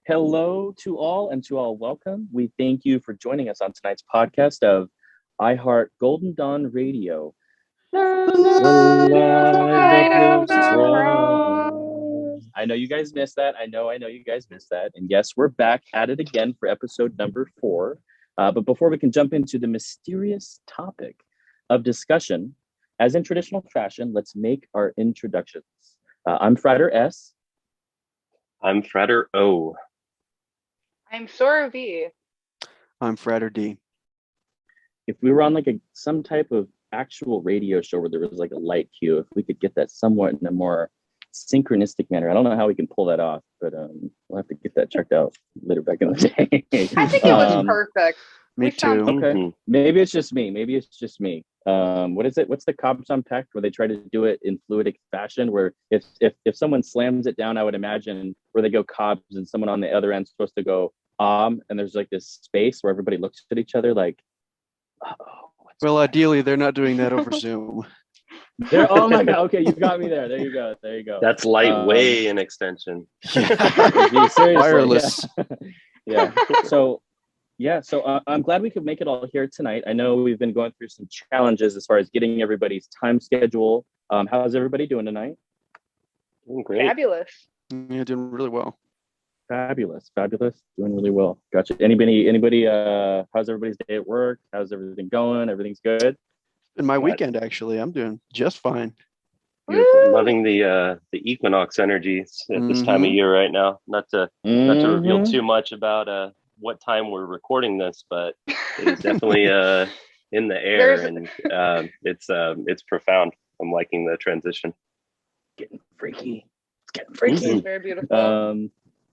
Hello to all, and to all welcome. We thank you for joining us on tonight's podcast of iHeart Golden Dawn Radio. The light of the cross. I know you guys missed that. I know you guys missed that. And yes, we're back at it again for episode number 4. But before we can jump into the mysterious topic of discussion, as in traditional fashion, let's make our introductions. I'm Frater S. I'm Frater O. I'm Sora V. I'm Frater D. If we were on like some type of actual radio show where there was like a light cue, if we could get that somewhat in a more synchronistic manner. I don't know how we can pull that off, but we'll have to get that checked out later back in the day. I think it was perfect. Me too. Okay. Maybe it's just me. What is it? What's the Cobson Pact where they try to do it in fluidic fashion? Where if someone slams it down, I would imagine where they go cobs and someone on the other end is supposed to go and there's like this space where everybody looks at each other like, well, ideally they're not doing that over Zoom. Oh my god! Okay, you got me there. There you go. That's light way in extension. Wireless. Yeah. So I'm glad we could make it all here tonight. I know we've been going through some challenges as far as getting everybody's time schedule. How's everybody doing tonight? Doing great. Fabulous. Yeah, doing really well. Fabulous. Doing really well. Gotcha. Anybody, how's everybody's day at work? How's everything going? Everything's good? In my weekend, actually, I'm doing just fine. Beautiful. Loving the equinox energies at this time of year right now. Not to reveal too much about what time we're recording this, but it is definitely in the air, and it's profound. I'm liking the transition. Getting freaky. It's getting freaky. It's very beautiful.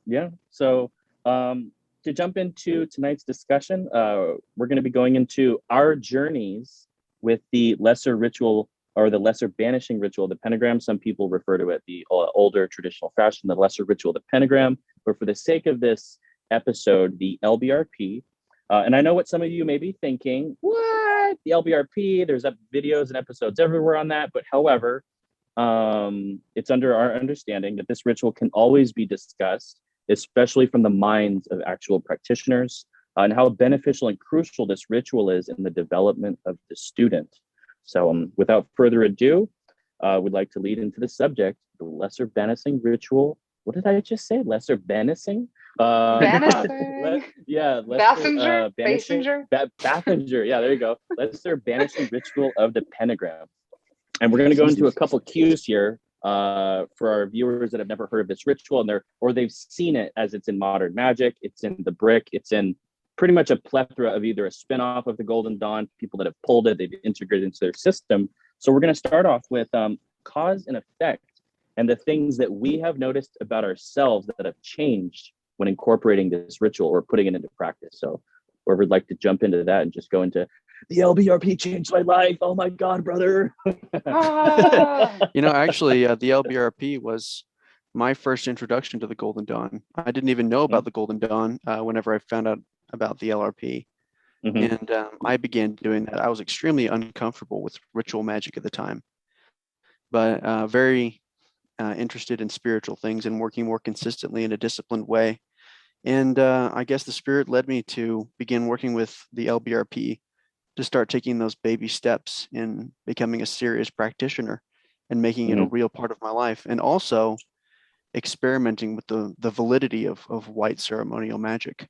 Yeah. So to jump into tonight's discussion, we're going to be going into our journeys with the lesser ritual or the lesser banishing ritual, the pentagram. Some people refer to it the older traditional fashion, the lesser ritual, the pentagram. But for the sake of this episode, the LBRP. And I know what some of you may be thinking, what? The LBRP, there's videos and episodes everywhere on that. But however, it's under our understanding that this ritual can always be discussed, especially from the minds of actual practitioners, and how beneficial and crucial this ritual is in the development of the student. So without further ado, we'd like to lead into the subject, the lesser banishing ritual. What did I just say? Lesser banishing? Banishing? Yeah. Bassenger? Bathinger. Yeah, there you go. Lesser banishing ritual of the pentagram. And we're going to go into a couple cues here for our viewers that have never heard of this ritual, or they've seen it as it's in modern magic, it's in the brick, it's in pretty much a plethora of either a spinoff of the Golden Dawn, people that have pulled it, they've integrated into their system. So we're going to start off with cause and effect and the things that we have noticed about ourselves that have changed when incorporating this ritual or putting it into practice. So whoever would like to jump into that and just go into the LBRP changed my life. Oh my God, brother. Actually, the LBRP was my first introduction to the Golden Dawn. I didn't even know about the Golden Dawn whenever I found out about the LRP. And I began doing that. I was extremely uncomfortable with ritual magic at the time, but very interested in spiritual things and working more consistently in a disciplined way. And I guess the spirit led me to begin working with the LBRP to start taking those baby steps in becoming a serious practitioner and making it a real part of my life, and also experimenting with the validity of white ceremonial magic,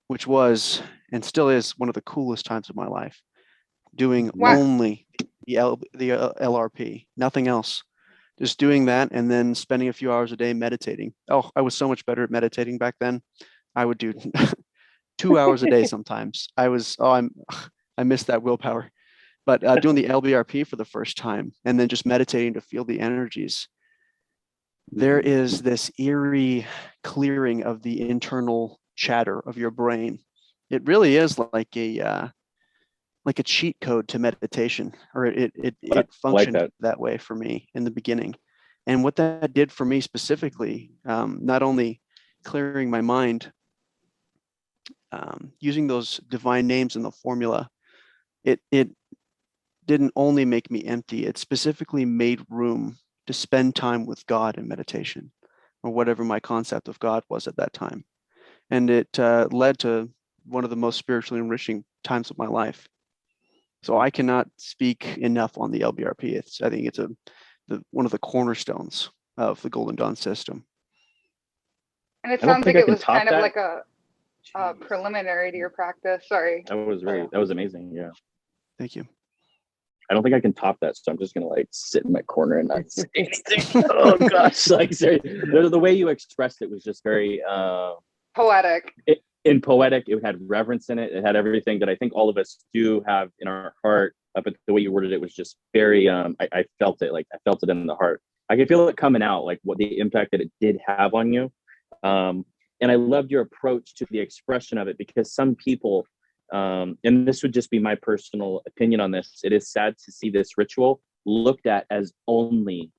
which was and still is one of the coolest times of my life. Doing only the LRP, nothing else. Just doing that and then spending a few hours a day meditating. Oh, I was so much better at meditating back then. I would do 2 hours a day sometimes. I missed that willpower. But doing the LBRP for the first time and then just meditating to feel the energies, there is this eerie clearing of the internal chatter of your brain. It really is like a cheat code to meditation, or it functioned like that way for me in the beginning. And what that did for me specifically, not only clearing my mind, using those divine names in the formula, it didn't only make me empty, it specifically made room to spend time with God in meditation, or whatever my concept of God was at that time. and it led to one of the most spiritually enriching times of my life. So I cannot speak enough on the LBRP. I think it's one of the cornerstones of the Golden Dawn system. And it I don't sounds think like I it can was top kind of that. like a preliminary to your practice. Sorry. That was amazing. Yeah. Thank you. I don't think I can top that, so I'm just gonna like sit in my corner and not say anything. Oh gosh, like seriously, the way you expressed it was just very Poetic. poetic. It had reverence in it. It had everything that I think all of us do have in our heart. But the way you worded it was just very. I felt it. Like I felt it in the heart. I could feel it coming out. Like what the impact that it did have on you. And I loved your approach to the expression of it, because some people, and this would just be my personal opinion on this, it is sad to see this ritual looked at as only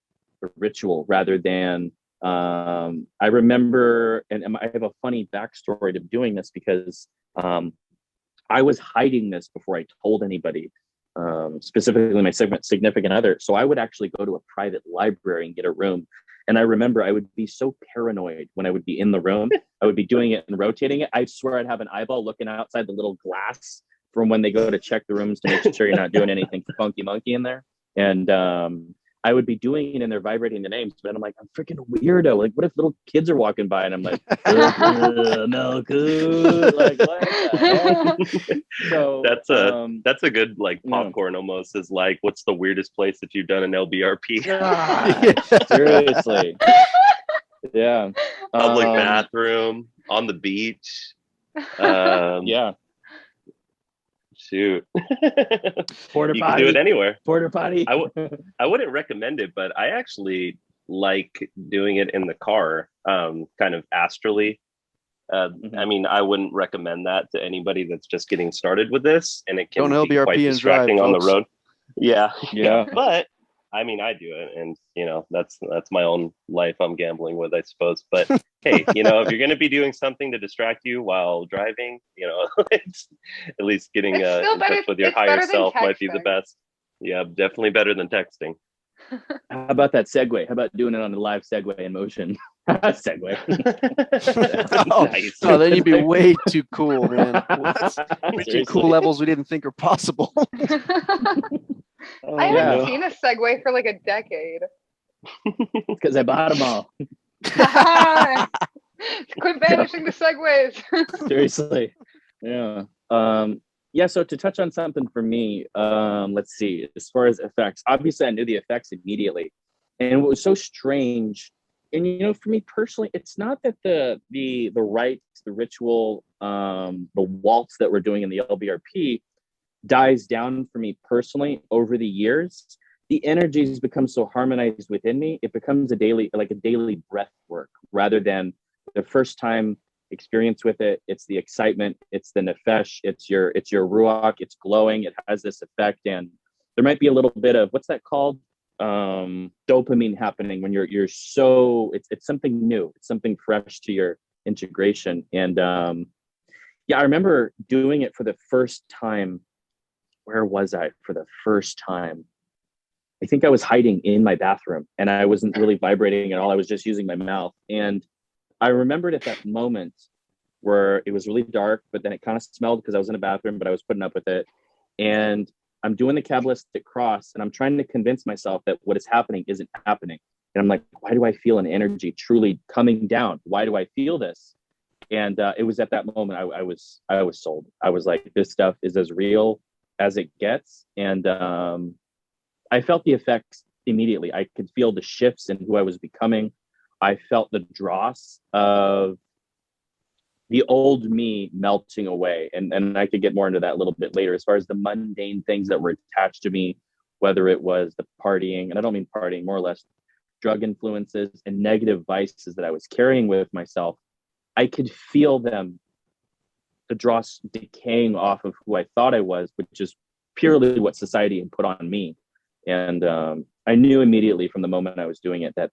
a ritual rather than, I remember, and I have a funny backstory to doing this, because I was hiding this before I told anybody, specifically my significant other. So I would actually go to a private library and get a room. And I remember I would be so paranoid when I would be in the room. I would be doing it and rotating it. I swear I'd have an eyeball looking outside the little glass from when they go to check the rooms to make sure you're not doing anything funky monkey in there. And I would be doing it and they're vibrating the names, but I'm like, I'm freaking weirdo. Like, what if little kids are walking by and I'm like, no good. Like, what the heck? So that's a good like popcorn almost, is like, what's the weirdest place that you've done an LBRP? Seriously. Yeah. Public bathroom, on the beach. Yeah. Shoot. Porta You potty. can do it anywhere. Porta potty. I wouldn't recommend it, but I actually like doing it in the car, kind of astrally. I mean, I wouldn't recommend that to anybody that's just getting started with this, and it can Don't be LBRP quite and distracting drive, on the folks. road. Yeah. Yeah. But I mean, I do it, and that's my own life I'm gambling with, I suppose. But hey, if you're going to be doing something to distract you while driving, it's, at least getting in touch with your higher self might be the best. Yeah, definitely better than texting. How about that segue? How about doing it on a live segue in motion? Segue. Nice. Oh, then you'd be way too cool, man. Reaching cool levels we didn't think are possible. I haven't seen a Segway for like a decade. Because I bought them all. Quit banishing the Segways. Seriously. Yeah. Yeah, so to touch on something for me, let's see, as far as effects, obviously I knew the effects immediately. And what was so strange, and for me personally, it's not that the rites, the ritual, the waltz that we're doing in the LBRP dies down for me personally over the years. The energies become so harmonized within me, it becomes a daily breath work rather than the first time experience with it. It's the excitement, it's the nefesh, it's your ruach, it's glowing, it has this effect, and there might be a little bit of, what's that called, dopamine happening when you're so, it's something new, it's something fresh to your integration. And yeah, I remember doing it for the first time. Where was I for the first time? I think I was hiding in my bathroom and I wasn't really vibrating at all. I was just using my mouth. And I remembered at that moment where it was really dark, but then it kind of smelled because I was in a bathroom, but I was putting up with it. And I'm doing the Kabbalistic cross and I'm trying to convince myself that what is happening isn't happening. And I'm like, why do I feel an energy truly coming down? Why do I feel this? And it was at that moment I was sold. I was like, this stuff is as real as it gets. And I felt the effects immediately. I could feel the shifts in who I was becoming. I felt the dross of the old me melting away. And I could get more into that a little bit later as far as the mundane things that were attached to me, whether it was the partying, and I don't mean partying, more or less drug influences and negative vices that I was carrying with myself. I could feel them, the dross decaying off of who I thought I was, which is purely what society had put on me. And I knew immediately from the moment I was doing it that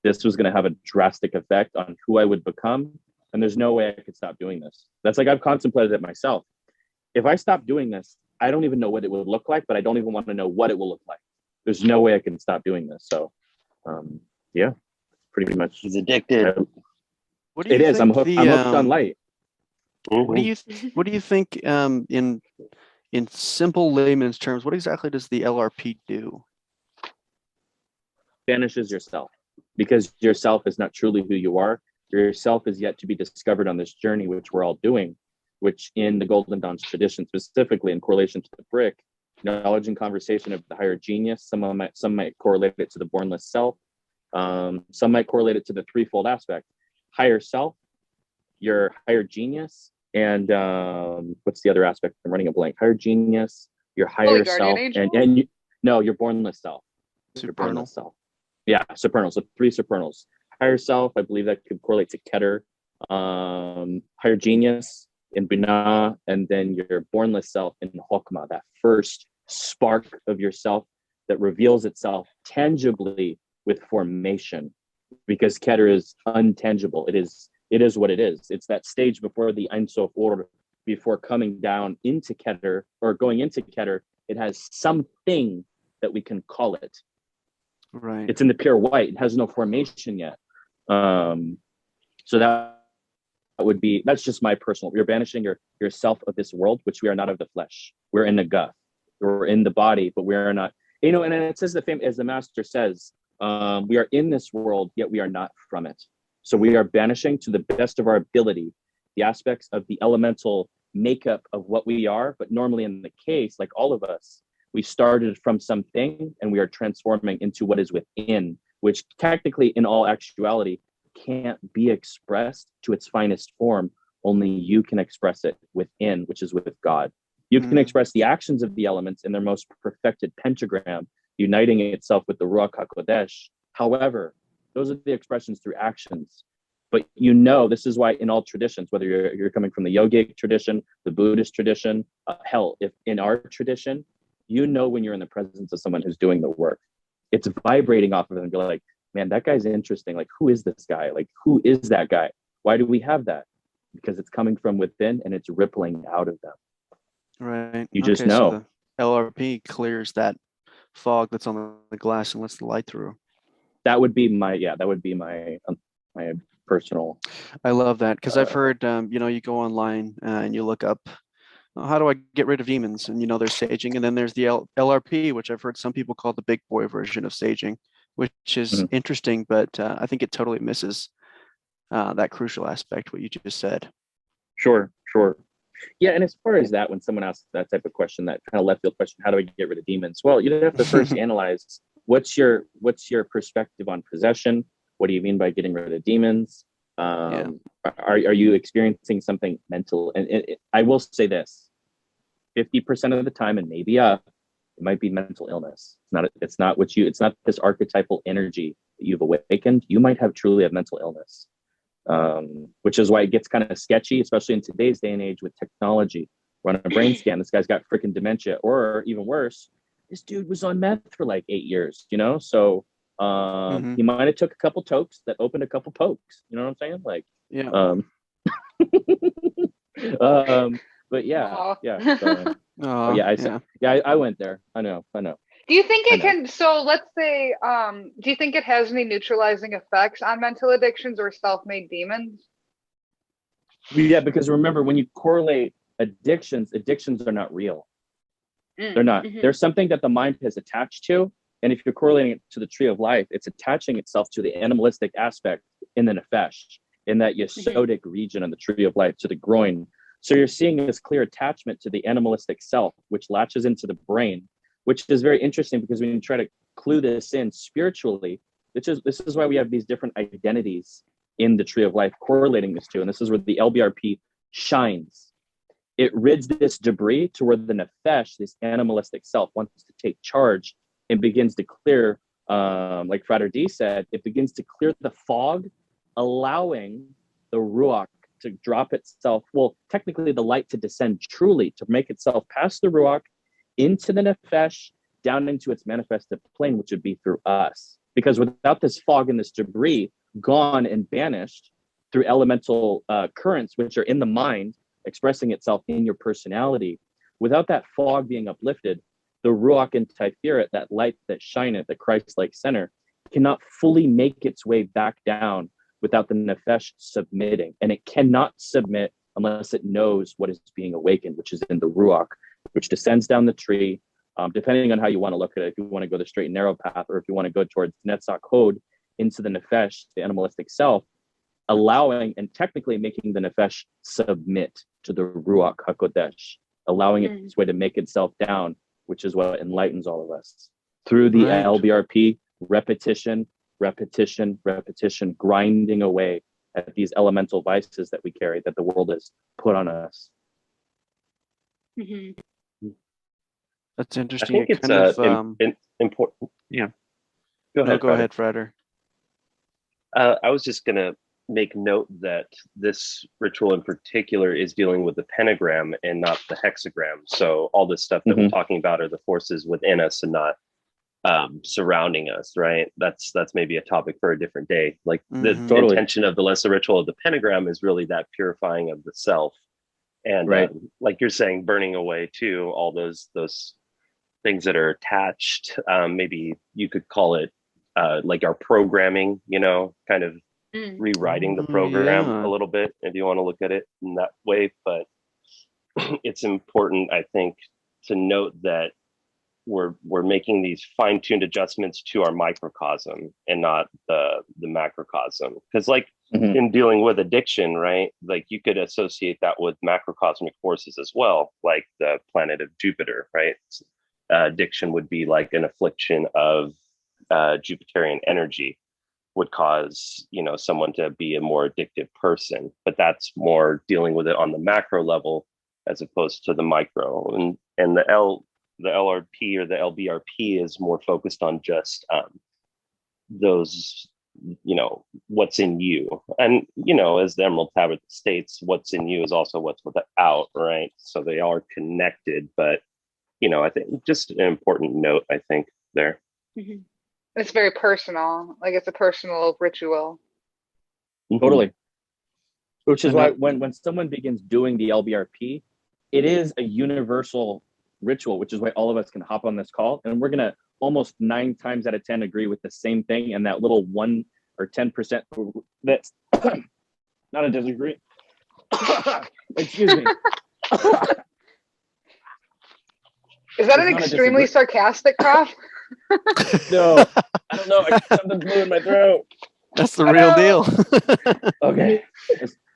this was going to have a drastic effect on who I would become. And there's no way I could stop doing this. That's like, I've contemplated it myself. If I stop doing this, I don't even know what it would look like, but I don't even want to know what it will look like. There's no way I can stop doing this. So yeah, pretty much. He's addicted. What do you it is. think I'm hooked on light. What do you think in simple layman's terms, what exactly does the LRP do? Banishes yourself, because yourself is not truly who you are. Yourself is yet to be discovered on this journey, which we're all doing, which in the Golden Dawn's tradition, specifically in correlation to the brick, knowledge and conversation of the higher genius. Some might correlate it to the bornless self. Some might correlate it to the threefold aspect: higher self, your higher genius, and what's the other aspect? I'm running a blank. Higher genius, your higher self, and your bornless self. Your bornless self. Yeah, supernals. So 3 supernals. Higher self, I believe that could correlate to Keter. Higher genius in Binah, and then your bornless self in Hokmah, that first spark of yourself that reveals itself tangibly with formation, because Keter is untangible. It is what it is. It's that stage before the Ein Sof Order, before coming down into Keter or going into Keter. It has something that we can call it. Right. It's in the pure white. It has no formation yet. So that's just my personal. You're banishing yourself of this world, which we are not of the flesh. We're in the gut. We're in the body, but we are not. And it says as the master says, we are in this world, yet we are not from it. So we are banishing to the best of our ability the aspects of the elemental makeup of what we are. But normally in the case, like all of us, we started from something and we are transforming into what is within, which technically in all actuality can't be expressed to its finest form. Only you can express it within, which is with God. You can express the actions of the elements in their most perfected pentagram, uniting itself with the Ruach HaKodesh. However, those are the expressions through actions. But this is why in all traditions, whether you're coming from the yogic tradition, the Buddhist tradition, if in our tradition, when you're in the presence of someone who's doing the work. It's vibrating off of them and be like, man, that guy's interesting. Like, who is this guy? Like, who is that guy? Why do we have that? Because it's coming from within and it's rippling out of them. Right. You just know. So the LRP clears that fog that's on the glass and lets the light through. That would be my personal. I love that, because I've heard, you go online and you look up, how do I get rid of demons? And there's saging, and then there's the LRP, which I've heard some people call the big boy version of saging, which is interesting, but I think it totally misses that crucial aspect, what you just said. Sure. Yeah, and as far as that, when someone asks that type of question, that kind of left field question, how do I get rid of demons? Well, you have to first analyze what's your perspective on possession. What do you mean by getting rid of demons? Are you experiencing something mental? And I will say this: 50% of the time, and maybe it might be mental illness. It's not this archetypal energy that you've awakened. You might truly have mental illness, which is why it gets kind of sketchy, especially in today's day and age with technology. Run a brain scan. This guy's got freaking dementia, or even worse, this dude was on meth for like 8 years. So he might have took a couple tokes that opened a couple pokes. You know what I'm saying? Like, yeah. But yeah, Aw. yeah. So, I went there. I know. Do you think it can, so let's say, do you think it has any neutralizing effects on mental addictions or self-made demons? Yeah, because remember, when you correlate addictions are not real. They're not. There's something that the mind has attached to. And if you're correlating it to the tree of life, it's attaching itself to the animalistic aspect in the nefesh, in that yesodic region of the tree of life, to the groin. So you're seeing this clear attachment to the animalistic self, which latches into the brain, which is very interesting, because when you try to clue this in spiritually, this is why we have these different identities in the tree of life correlating this to. And this is where the LBRP shines. It rids this debris to where the nefesh, this animalistic self, wants to take charge and begins to clear, like Frater D said, it begins to clear the fog, allowing the Ruach to drop itself, well, technically the light to descend truly, to make itself past the Ruach, into the Nefesh, down into its manifested plane, which would be through us. Because without this fog and this debris gone and banished through elemental currents, which are in the mind, expressing itself in your personality, without that fog being uplifted, the Ruach and Tiferet, that light that shineth, the Christ-like center, cannot fully make its way back down without the Nefesh submitting. And it cannot submit unless it knows what is being awakened, which is in the ruach, which descends down the tree, depending on how you want to look at it. If you want to go the straight and narrow path, or if you want to go towards Netzach Hod, into the nefesh, the animalistic self, allowing and technically making the nefesh submit to the ruach hakodesh, allowing it its way to make itself down, which is what enlightens all of us through the LBRP, repetition, grinding away at these elemental vices that we carry, that the world has put on us. That's interesting. I think it's important. Yeah. Go ahead. Go ahead, Freder. I was just going to make note that this ritual in particular is dealing with the pentagram and not the hexagram. So all this stuff that we're talking about are the forces within us and not surrounding us, right? That's maybe a topic for a different day. Like the intention of the lesser ritual of the pentagram is really that purifying of the self. And like you're saying, burning away too, all those things that are attached. Maybe you could call it like our programming, kind of rewriting the program a little bit, if you want to look at it in that way. But it's important, I think, to note that we're making these fine-tuned adjustments to our microcosm and not the macrocosm. Because like in dealing with addiction, right? Like you could associate that with macrocosmic forces as well, like the planet of Jupiter, right? Addiction would be like an affliction of Jupiterian energy, would cause someone to be a more addictive person, but that's more dealing with it on the macro level as opposed to the micro. And the LRP or the LBRP is more focused on just those, what's in you. And as the Emerald Tablet states, what's in you is also what's without, right? So they are connected, but I think just an important note, I think, there. It's very personal, like it's a personal ritual. Totally. Which is why when someone begins doing the LBRP, it is a universal ritual, which is why all of us can hop on this call, and we're gonna almost 9 times out of 10 agree with the same thing, and that little 1 or 10% that's not a disagree. Excuse me. Is that an extremely sarcastic cough? No, I don't know. Something blew in my throat. That's the real deal. Okay.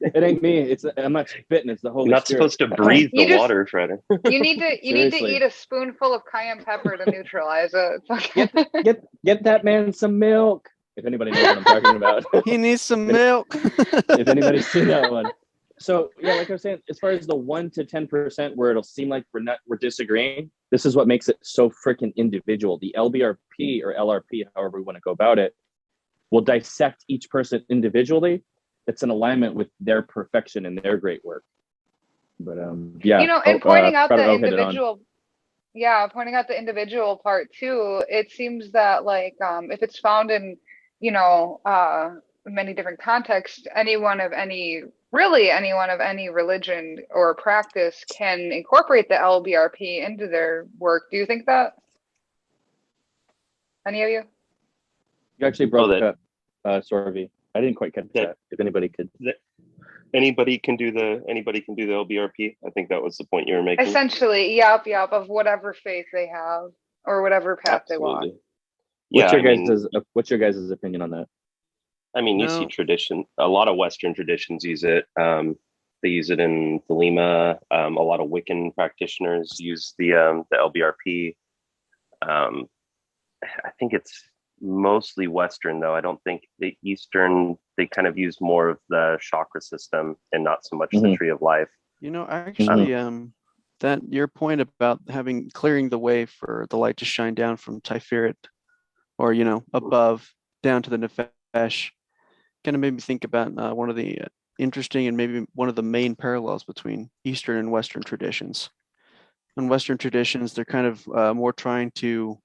It ain't me. I'm not spitting. It's the Holy You're not Spirit. supposed to breathe the water, Freder. You need to eat a spoonful of cayenne pepper to neutralize it. Okay. Get that man some milk. If anybody knows what I'm talking about. He needs some milk. If anybody's seen that one. So yeah, like I was saying, as far as the 1 to 10% where it'll seem like we're disagreeing, this is what makes it so freaking individual. The LBRP or LRP, however we want to go about it, will dissect each person individually. It's in alignment with their perfection and their great work. But yeah, and pointing out the individual, pointing out the individual part too. It seems that like if it's found in many different contexts, anyone of any religion or practice can incorporate the LBRP into their work. Do you think that? Any of you? You actually broke up, Sorvi. I didn't quite catch that. If anybody could. Anybody can do the LBRP. I think that was the point you were making. Essentially, yep, of whatever faith they have or whatever path they walk. What's your guys' opinion on that? I mean, you see tradition. A lot of Western traditions use it. They use it in Thelema. A lot of Wiccan practitioners use the LBRP. I think it's mostly Western, though. I don't think the Eastern, they kind of use more of the chakra system and not so much the tree of life. Actually, that your point about clearing the way for the light to shine down from Tiferet, or above down to the nefesh, kind of made me think about one of the interesting and maybe one of the main parallels between Eastern and Western traditions. In Western traditions, they're kind of more trying to,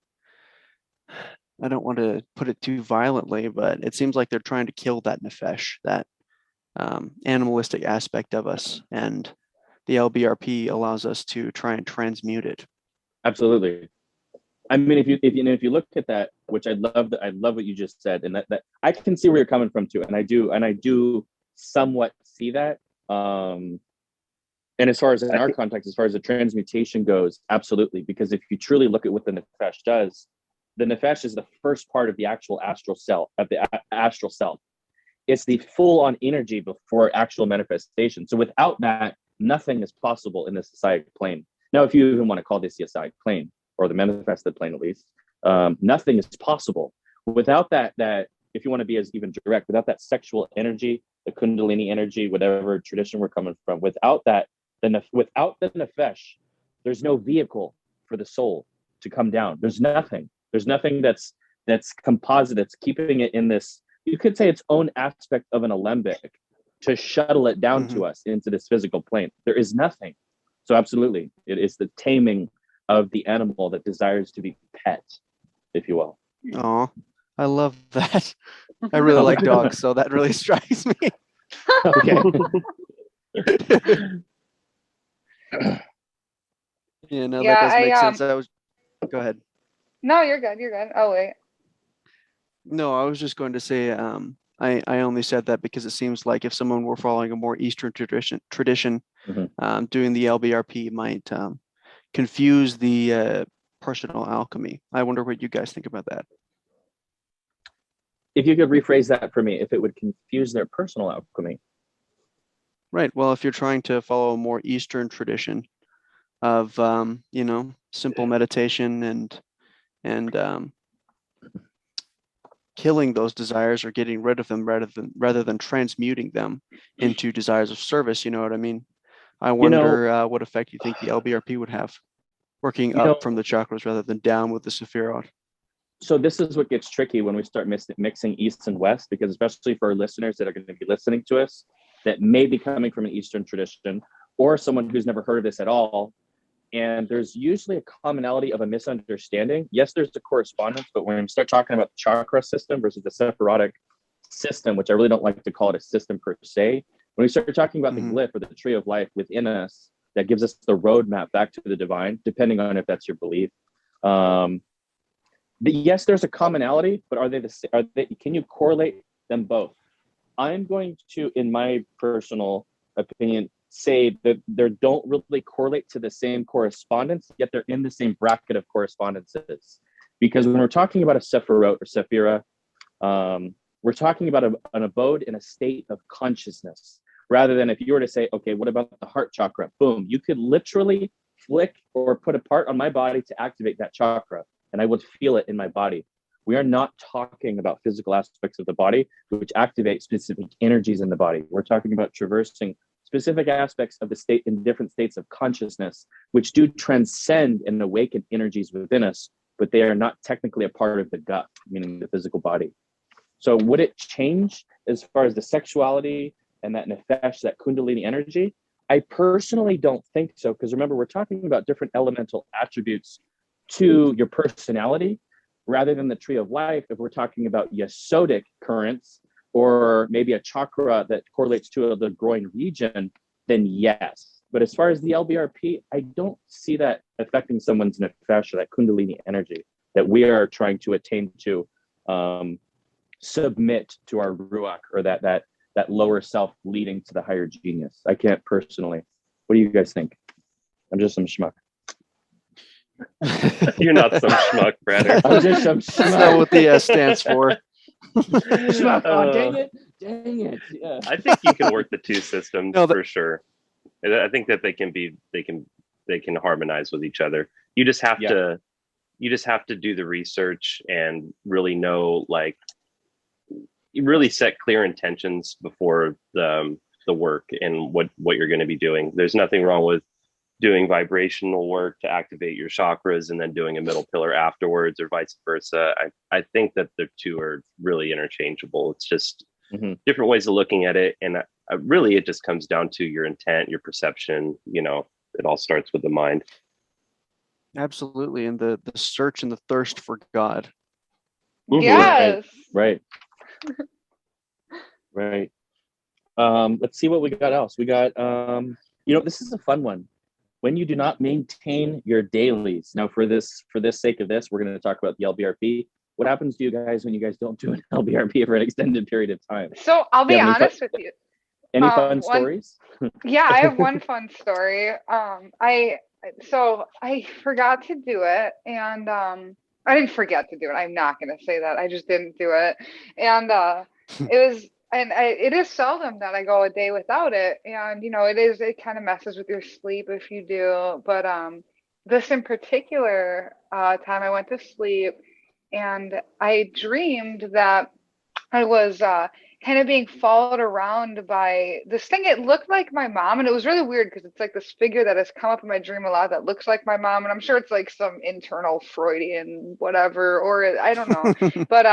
I don't want to put it too violently, but it seems like they're trying to kill that nefesh, that animalistic aspect of us, and the LBRP allows us to try and transmute it. Absolutely. I mean, if you look at that, which I love what you just said, and that I can see where you're coming from too, and I do somewhat see that. And as far as in our context, as far as the transmutation goes, absolutely. Because if you truly look at what the nefesh does, the nefesh is the first part of the actual astral self, of the astral self. It's the full-on energy before actual manifestation. So without that, nothing is possible in the Sisayic plane. Now, if you even want to call this the Sisayic plane, or the manifested plane at least, nothing is possible. Without that, if you want to be as even direct, without that sexual energy, the Kundalini energy, whatever tradition we're coming from, without that, without the nefesh, there's no vehicle for the soul to come down. There's nothing. There's nothing that's composite, that's keeping it in this, you could say, its own aspect of an alembic to shuttle it down to us into this physical plane. There is nothing. So absolutely, it is the taming of the animal that desires to be pet, if you will. Oh, I love that. I really like dogs, so that really strikes me. Okay. Yeah, no, Yeah, that does make sense. Go ahead. No, you're good. You're good. Oh, wait. No, I was just going to say, I only said that because it seems like if someone were following a more Eastern tradition, doing the LBRP might confuse the personal alchemy. I wonder what you guys think about that. If you could rephrase that for me, if it would confuse their personal alchemy. Right. Well, if you're trying to follow a more Eastern tradition of, simple meditation and killing those desires or getting rid of them rather than transmuting them into desires of service, you know what I mean? I wonder what effect you think the LBRP would have, working up from the chakras rather than down with the Sephirot. So this is what gets tricky when we start mixing East and West, because especially for our listeners that are going to be listening to us, that may be coming from an Eastern tradition or someone who's never heard of this at all. And there's usually a commonality of a misunderstanding. Yes, there's a correspondence, but when we start talking about the chakra system versus the Sephirotic system, which I really don't like to call it a system per se, when we start talking about the glyph or the tree of life within us, that gives us the roadmap back to the divine, depending on if that's your belief. But yes, there's a commonality, but are they? Can you correlate them both? I'm going to, in my personal opinion, say that they don't really correlate to the same correspondence, yet they're in the same bracket of correspondences. Because when we're talking about a Sephirot or Sephira, we're talking about an abode in a state of consciousness, rather than if you were to say, okay, what about the heart chakra? Boom, you could literally flick or put a part on my body to activate that chakra, and I would feel it in my body. We are not talking about physical aspects of the body, which activate specific energies in the body. We're talking about traversing specific aspects of the state in different states of consciousness, which do transcend and awaken energies within us, but they are not technically a part of the gut, meaning the physical body. So would it change as far as the sexuality and that nefesh, that kundalini energy? I personally don't think so, because remember, we're talking about different elemental attributes to your personality, rather than the tree of life. If we're talking about yesodic currents, or maybe a chakra that correlates to the groin region, then yes. But as far as the LBRP, I don't see that affecting someone's nefesh, or that kundalini energy that we are trying to attain to, submit to our ruach, or that lower self leading to the higher genius. I can't personally. What do you guys think? I'm just some schmuck. You're not some schmuck, Brad. I'm just some schmuck. That's not what the S stands for. Schmuck. Oh, dang it. Yeah. I think you can work the two systems for sure. I think that they can harmonize with each other. You just have to do the research and really know, like, you really set clear intentions before the work and what you're going to be doing. There's nothing wrong with doing vibrational work to activate your chakras and then doing a middle pillar afterwards, or vice versa. I think that the two are really interchangeable. It's just different ways of looking at it. And really, it just comes down to your intent, your perception. It all starts with the mind. Absolutely. And the search and the thirst for God. Yes. Right. Let's see what we got else. We got, this is a fun one. When you do not maintain your dailies. Now, for this sake of this, we're going to talk about the LBRP. What happens to you guys when you guys don't do an LBRP for an extended period of time? So I'll be honest with you. Any fun One, stories? yeah, I have one fun story. I forgot to do it, and I didn't forget to do it. I'm not gonna say that. I just didn't do it, and it is seldom that I go a day without it, and it kind of messes with your sleep if you do. But this in particular time I went to sleep, and I dreamed that I was kind of being followed around by this thing. It looked like my mom, and it was really weird because it's like this figure that has come up in my dream a lot that looks like my mom, and I'm sure it's like some internal Freudian whatever, or I don't know. But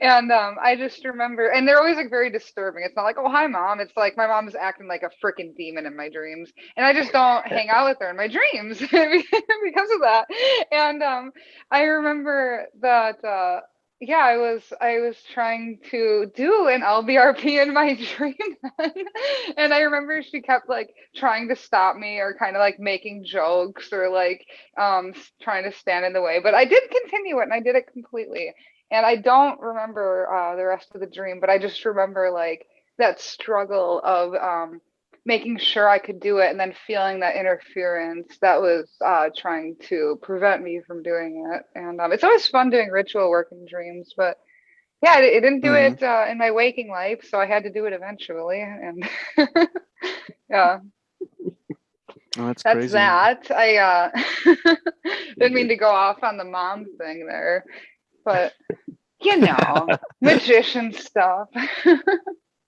and I just remember, and they're always like very disturbing. It's not like, oh hi mom. It's like my mom's acting like a freaking demon in my dreams, and I just don't hang out with her in my dreams because of that. And I remember that. Yeah, I was trying to do an LBRP in my dream then. And I remember she kept like trying to stop me or kind of like making jokes or like trying to stand in the way. But I did continue it and I did it completely. And I don't remember the rest of the dream, but I just remember like that struggle of making sure I could do it and then feeling that interference that was trying to prevent me from doing it. And it's always fun doing ritual work in dreams, but yeah, it didn't do it in my waking life, so I had to do it eventually. And yeah, Oh, that's that's crazy. that. I didn't mean to go off on the mom thing there, but magician stuff.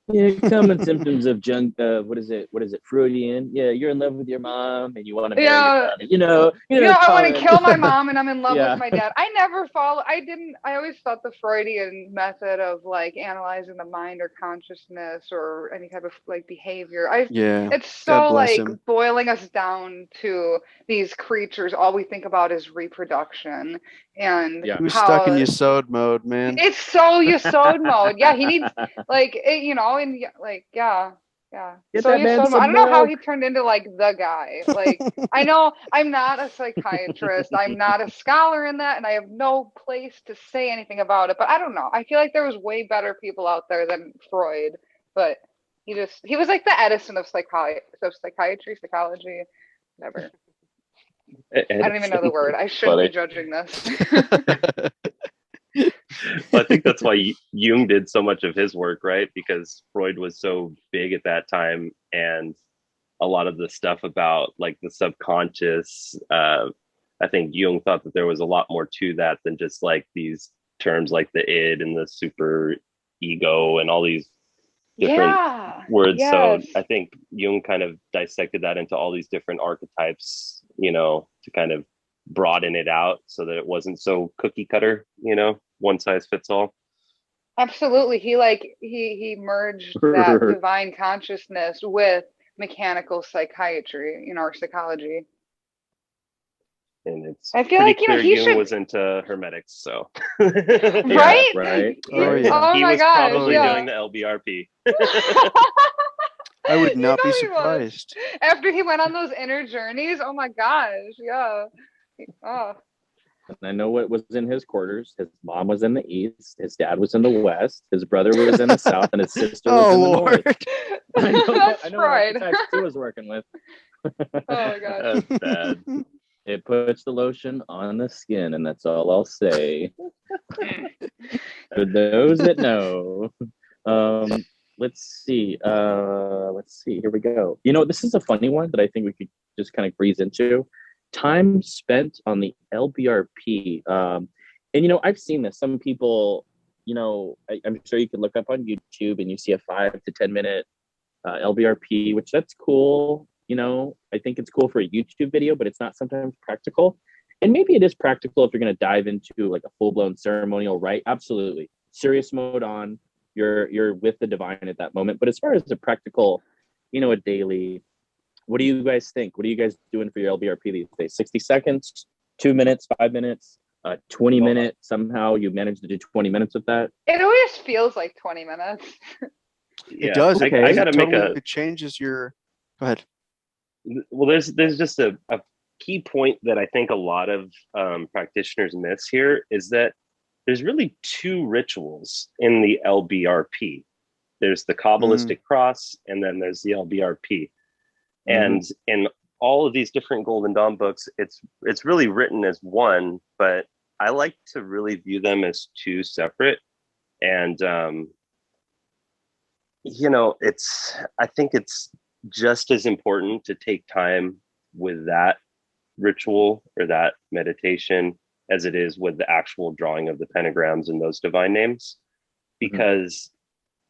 Yeah, common symptoms of junk. What is it? Freudian. Yeah, you're in love with your mom and you want to marry your Yeah. mom. I want to common. kill my mom and I'm in love Yeah. with my dad. I always thought the Freudian method of like analyzing the mind or consciousness or any type of like behavior. Yeah. It's God so bless like him. boiling us down to these creatures. All we think about is reproduction and Yeah. He was how stuck in Yesod mode, man. it's so Yesod mode. Yeah, he needs like and like yeah. Get So that man Yesod mode. I some don't know how milk. he turned into like the guy. Like I know I'm not a psychiatrist. I'm not a scholar in that, and I have no place to say anything about it. But I don't know. I feel like there was way better people out there than Freud. But he was like the Edison of psychiatry, psychology, whatever. I don't even know the word. I shouldn't be judging this. Well, I think that's why Jung did so much of his work, right? Because Freud was so big at that time, and a lot of the stuff about like the subconscious, I think Jung thought that there was a lot more to that than just like these terms like the id and the super ego and all these different words. Yes. So I think Jung kind of dissected that into all these different archetypes, to kind of broaden it out so that it wasn't so cookie cutter, one size fits all. Absolutely. He merged that divine consciousness with mechanical psychiatry, or psychology. And it's I feel pretty like clear he Jung was into hermetics, so right? Right. Oh, yeah. Oh he my was gosh, probably yeah. doing the LBRP. I would not be he was. surprised. After he went on those inner journeys, oh my gosh, yeah. Oh. And I know what was in his quarters. His mom was in the east, his dad was in the west, his brother was in the south, and his sister was in the north. I know what archetypes he was working with. Oh my gosh. That's bad. It puts the lotion on the skin, and that's all I'll say. For those that know. Let's see. Here we go. This is a funny one that I think we could just kind of breeze into. Time spent on the LBRP. And I've seen this. Some people, I'm sure you can look up on YouTube and you see a 5 to 10 minute LBRP, which that's cool. I think it's cool for a YouTube video, but it's not sometimes practical. And maybe it is practical if you're going to dive into like a full-blown ceremonial rite. Absolutely. Serious mode on. You're with the divine at that moment. But as far as the practical, a daily, what do you guys think? What are you guys doing for your LBRP these days? 60 seconds, 2 minutes, 5 minutes, 20 minutes. Somehow you managed to do 20 minutes with that. It always feels like 20 minutes. It does. Okay. I gotta it changes your. Go ahead. Well, there's just a key point that I think a lot of practitioners miss here is that there's really two rituals in the LBRP. there's the Kabbalistic cross, and then there's the LBRP. And in all of these different Golden Dawn books, it's really written as one, but I like to really view them as two separate. And you know, I think it's just as important to take time with that ritual or that meditation as it is with the actual drawing of the pentagrams and those divine names, because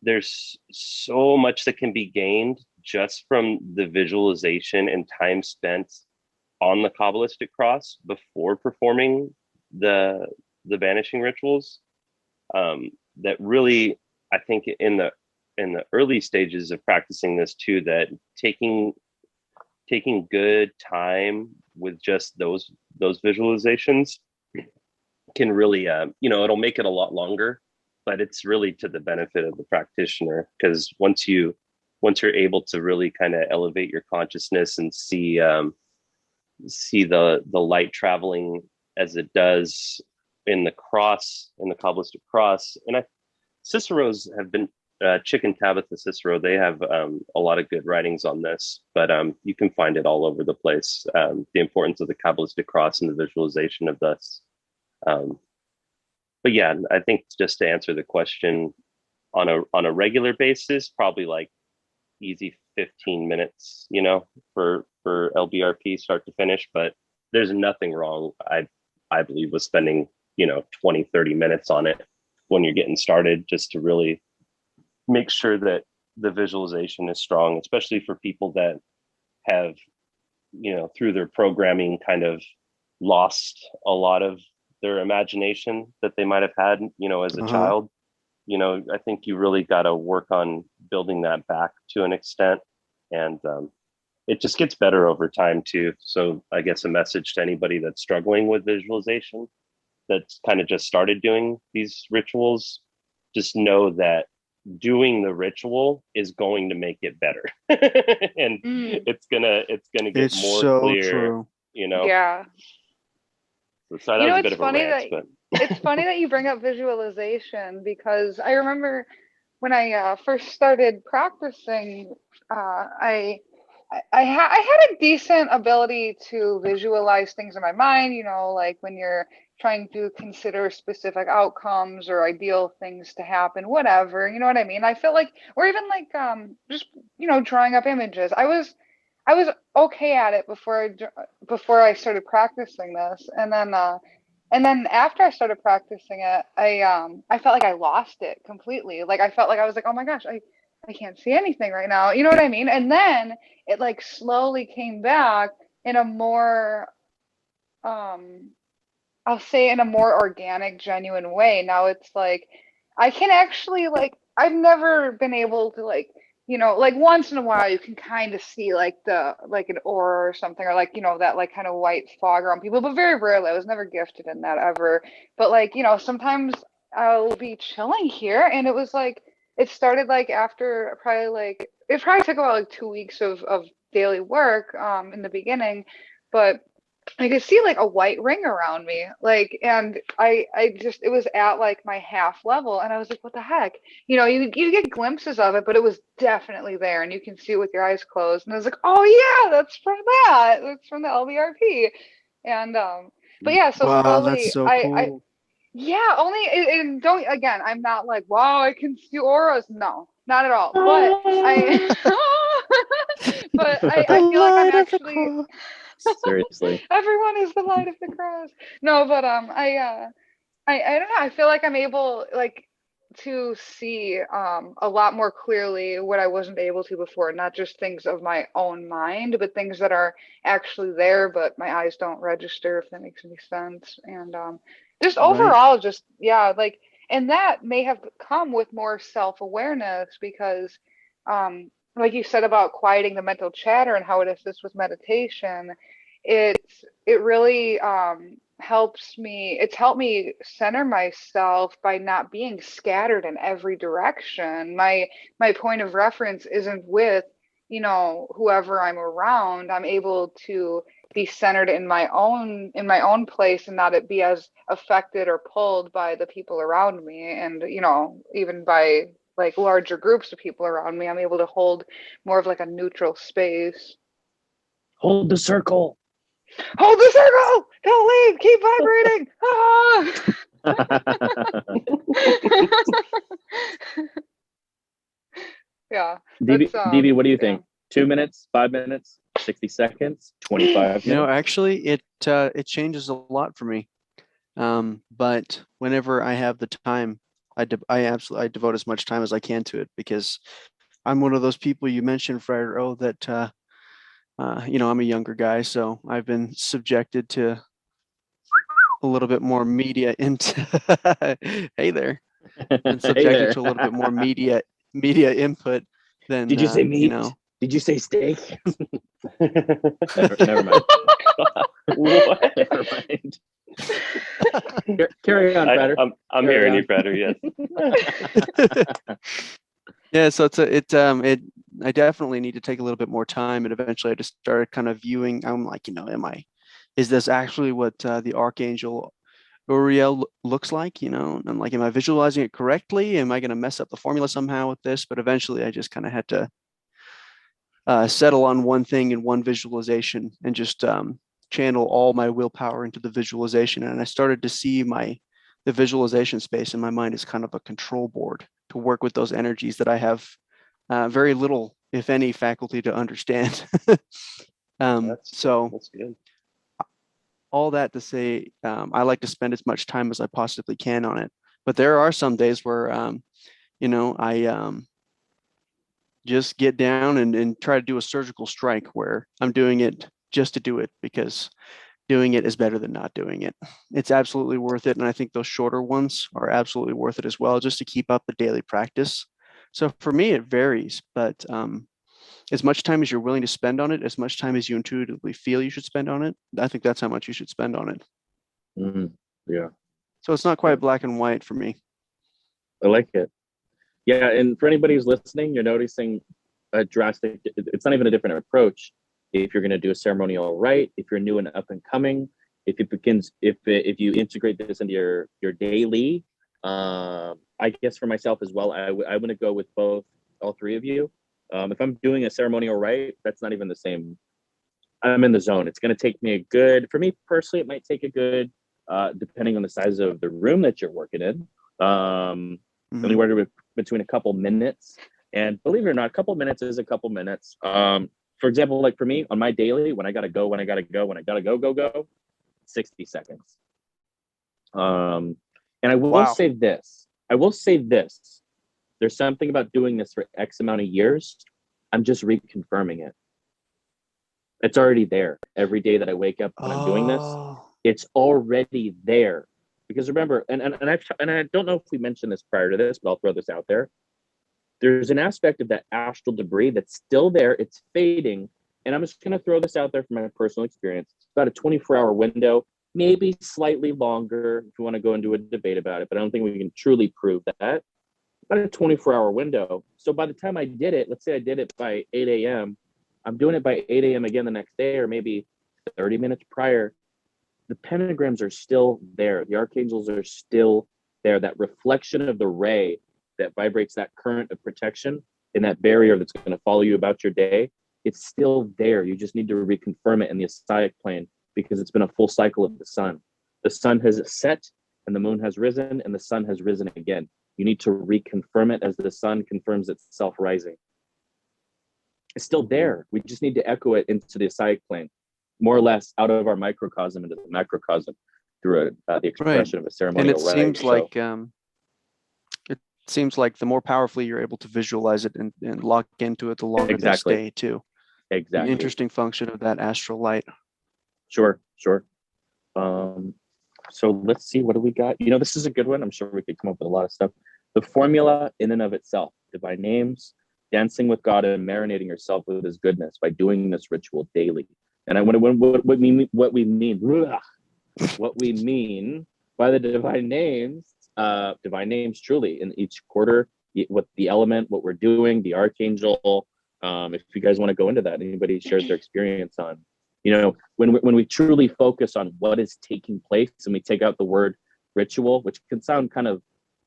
there's so much that can be gained just from the visualization and time spent on the Kabbalistic cross before performing the banishing rituals. That really, I think in the early stages of practicing this too, that taking good time with just those visualizations can really, you know, it'll make it a lot longer, but it's really to the benefit of the practitioner, because once you're able to really kind of elevate your consciousness and see the light traveling as it does in the cross, in the Kabbalistic cross. And Cicero's have been Chick and Tabitha Cicero, they have a lot of good writings on this, but you can find it all over the place. The importance of the Kabbalistic cross and the visualization of this. But yeah, I think just to answer the question, on a regular basis, probably like easy 15 minutes, you know, for LBRP start to finish. But there's nothing wrong, I believe, with spending, you know, 20-30 minutes on it when you're getting started, just to really make sure that the visualization is strong, especially for people that have, you know, through their programming kind of lost a lot of their imagination that they might have had, you know, as a child. You know, I think you really got to work on building that back to an extent. And it just gets better over time too. So I guess a message to anybody that's struggling with visualization, that's kind of just started doing these rituals, just know that doing the ritual is going to make it better. And it's gonna get more so clear, true. you know? Yeah. So that was a bit of a rant, but it's funny that you bring up visualization, because I remember when I first started practicing, I had a decent ability to visualize things in my mind, you know, like when you're trying to consider specific outcomes or ideal things to happen, whatever, you know what I mean? I feel like, or even like just, you know, drawing up images. I was okay at it before I started practicing this, and then after I started practicing it, I felt like I lost it completely. Like I felt like I was like, oh my gosh, I can't see anything right now. You know what I mean? And then it like slowly came back in a more I'll say in a more organic, genuine way. Now it's like I can actually, like, I've never been able to, like, you know, like once in a while you can kind of see like an aura or something, or like, you know, that like kind of white fog around people, but very rarely. I was never gifted in that ever. But like, you know, sometimes I'll be chilling here, and it was like it started like after probably like it probably took about like 2 weeks of daily work in the beginning, but I could see like a white ring around me, like, and I just, it was at like my half level, and I was like, what the heck? You know, you get glimpses of it, but it was definitely there, and you can see it with your eyes closed. And I was like, oh yeah, that's from the LBRP. And but yeah, so Wow, slowly, that's so I cool. yeah, only, and don't, again, I'm not like, wow, I can see auras. No, not at all. But I, but I The feel like I'm light of the actually, cross. Seriously. everyone is the light of the cross. No, but I don't know. I feel like I'm able, like, to see a lot more clearly what I wasn't able to before. Not just things of my own mind, but things that are actually there, but my eyes don't register, if that makes any sense. And just Right. overall, just yeah, like, and that may have come with more self-awareness, because like you said about quieting the mental chatter and how it assists with meditation, it really it's helped me center myself by not being scattered in every direction. My point of reference isn't with, you know, whoever I'm around. I'm able to be centered in my own place, and not it be as affected or pulled by the people around me, and, you know, even by like larger groups of people around me, I'm able to hold more of like a neutral space. Hold the circle. Hold the circle! Don't leave! Keep vibrating! Yeah. DB, what do you think? 2 minutes, 5 minutes, 60 seconds, 25 minutes? Actually, it changes a lot for me. But whenever I have the time, I devote as much time as I can to it, because I'm one of those people you mentioned, Friar, that I'm a younger guy, so I've been subjected to a little bit more media into hey there, and subjected to a little bit more media input than Did you say meat? Did you say steak? never mind. What? Never mind. Carry on, Prater. I'm hearing you, Prater. Yes. Yeah, so I definitely need to take a little bit more time, and eventually I just started kind of viewing. I'm like, is this actually what the Archangel Uriel looks like? I'm like, am I visualizing it correctly? Am I going to mess up the formula somehow with this? But eventually I just kind of had to settle on one thing and one visualization, and just channel all my willpower into the visualization. And I started to see the visualization space in my mind as kind of a control board to work with those energies that I have very little, if any, faculty to understand. That's good. All that to say, I like to spend as much time as I possibly can on it. But there are some days where, I just get down and try to do a surgical strike, where I'm doing it just to do it, because doing it is better than not doing it. It's absolutely worth it. And I think those shorter ones are absolutely worth it as well, just to keep up the daily practice. So for me, it varies, but as much time as you're willing to spend on it, as much time as you intuitively feel you should spend on it, I think that's how much you should spend on it. Yeah. So it's not quite black and white for me. I like it. Yeah, and for anybody who's listening, you're noticing a drastic, it's not even a different approach. If you're going to do a ceremonial rite, if you're new and up and coming, if you integrate this into your daily, I guess for myself as well, I want to go with all three of you. If I'm doing a ceremonial rite, that's not even the same. I'm in the zone. It's going to take me for me personally, it might take a good, depending on the size of the room that you're working in, anywhere between a couple minutes. And believe it or not, a couple minutes is a couple minutes. For example, like for me on my daily, when I gotta go, 60 seconds. And I will say this. There's something about doing this for X amount of years. I'm just reconfirming it. It's already there. Every day that I wake up when I'm doing this, it's already there. Because remember, and I don't know if we mentioned this prior to this, but I'll throw this out there. There's an aspect of that astral debris that's still there. It's fading. And I'm just going to throw this out there from my personal experience. It's about a 24-hour window, maybe slightly longer if you want to go into a debate about it, but I don't think we can truly prove that. About a 24-hour window. So by the time I did it, let's say I did it by 8 a.m., I'm doing it by 8 a.m. again the next day, or maybe 30 minutes prior. The pentagrams are still there. The archangels are still there. That reflection of the ray that vibrates that current of protection in that barrier that's going to follow you about your day, it's still there. You just need to reconfirm it in the Asaic plane, because it's been a full cycle of the sun. The sun has set and the moon has risen and the sun has risen again. You need to reconfirm it as the sun confirms itself rising. It's still there. We just need to echo it into the Asaic plane, more or less out of our microcosm into the macrocosm through the expression of a ceremonial rite. And it seems like the more powerfully you're able to visualize it and lock into it, the longer they stay too. Exactly. An interesting function of that astral light. Sure. So let's see, what do we got? This is a good one. I'm sure we could come up with a lot of stuff. The formula in and of itself, divine names, dancing with God and marinating yourself with his goodness by doing this ritual daily. And what we mean by the divine names truly in each quarter, what the element, what we're doing, the archangel. If you guys want to go into that, anybody shares their experience on, when we truly focus on what is taking place and we take out the word ritual, which can sound kind of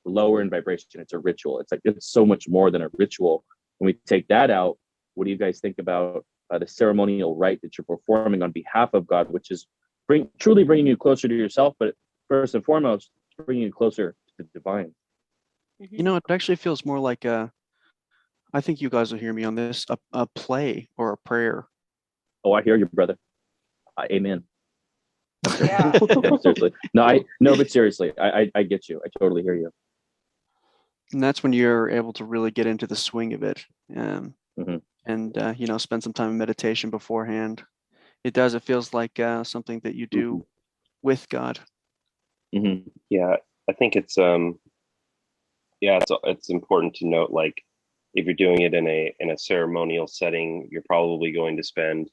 lower in vibration. It's a ritual. It's like it's so much more than a ritual. When we take that out, what do you guys think about the ceremonial rite that you're performing on behalf of God, which is truly bringing you closer to yourself, but first and foremost, bringing you closer to the divine? You know, it actually feels more like I think you guys will hear me on this, a play or a prayer. Oh, I hear you, brother. Amen. Yeah. Yeah, seriously. But seriously, I get you. I totally hear you. And that's when you're able to really get into the swing of it. Mm-hmm. And you know, spend some time in meditation beforehand. It feels like something that you do with God. Mm-hmm. Yeah, I think it's it's important to note, like, if you're doing it in a ceremonial setting, you're probably going to spend,